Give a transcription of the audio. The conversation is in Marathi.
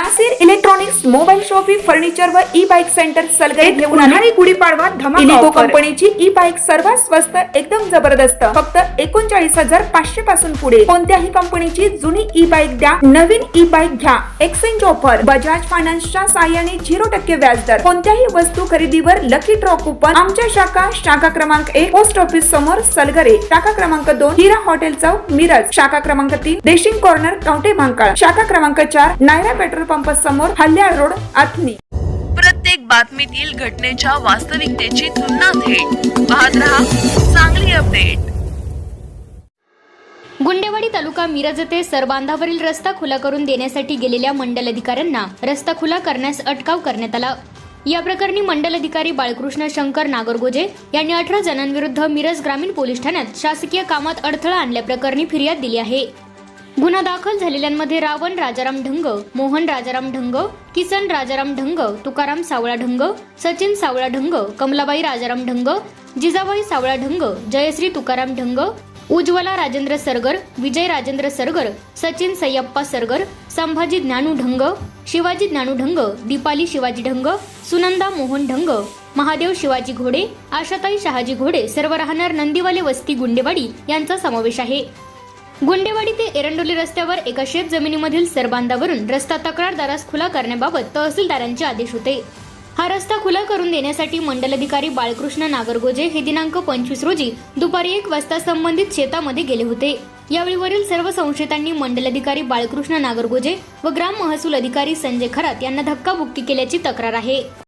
Nasir electronics, mobile shoppe, furniture व ई बाईक सेंटर सलगरे घेऊन उन्हाळी गुढीपाडवा धमाका इलिको कंपनीची ई बाईक सर्वात स्वस्त, एकदम जबरदस्त, फक्त 39,500 पासून पुढे. कोणत्याही कंपनीची जुनी ई बाईक द्या, नवीन ई बाईक घ्या. एक्सचेंज ऑफर, बजाज फायनान्सच्या साहाय्याने 0% व्याजदर. कोणत्याही वस्तू खरेदीवर लकी ड्रॉ कुपन. आमच्या शाखा क्रमांक 1 पोस्ट ऑफिस समोर सलगरे, शाखा क्रमांक 2 हिरा हॉटेल चौक मिरज, शाखा क्रमांक 3 देशिंग कॉर्नर कवठे महांकाळ, शाखा क्रमांक 4 नायरा पेट्रोल पंप समोर हल्याळ रोड आथनी. प्रत्येक बातमीतील घटनेच्या वास्तविकतेची तुलना थेट पाहत रहा चांगली अपडेट. गुंडेवाडी तालुका मिरज येथे सरबांधावरील रस्ता खुला करून देण्यासाठी गेलेल्या मंडल अधिकाऱ्यांना रस्ता खुला करण्यास अटकाव करण्यात आला. या प्रकरणी मंडल अधिकारी बाळकृष्ण शंकर नागरगोजे यांनी 18 जणांविरुद्ध मिरज ग्रामीण पोलीस ठाण्यात शासकीय कामात अडथळा आणल्याप्रकरणी फिर्याद दिली आहे. गुन्हा दाखल झालेल्यांमध्ये रावण राजाराम ढंग, मोहन राजाराम ढंग, किसन राजाराम ढंग, तुकाराम सावळा ढंग, सचिन सावळा ढंग, कमलाबाई राजाराम ढंग, जिजाबाई सावळा ढंग, जयश्री तुकाराम ढंग, उज्ज्वला राजेंद्र सरगर, विजय राजेंद्र सरगर, सचिन सय्यप्पा सरगर, संभाजी ज्ञानू ढंग, शिवाजी ज्ञानू ढंग, दीपाली शिवाजी ढंग, सुनंदा मोहन ढंग, महादेव शिवाजी घोडे, आशाताई शहाजी घोडे सर्व राहणार नंदीवाले वस्ती गुंडेवाडी यांचा समावेश आहे. गुंडेवाडी ते एरंडोली रस्त्यावर एका शेत जमिनीमधील सरबांधावरून रस्ता तक्रारदारास खुला करण्याबाबत तहसीलदारांचे आदेश होते. हा रस्ता खुला करून देण्यासाठी मंडल अधिकारी बाळकृष्ण नागरगोजे हे दिनांक 25 रोजी दुपारी 1 वाजता संबंधित शेतामध्ये गेले होते. यावेळी वरील सर्व संशयितांनी मंडल अधिकारी बाळकृष्ण नागरगोजे व ग्राम महसूल अधिकारी संजय खरात यांना धक्काबुक्की केल्याची तक्रार आहे.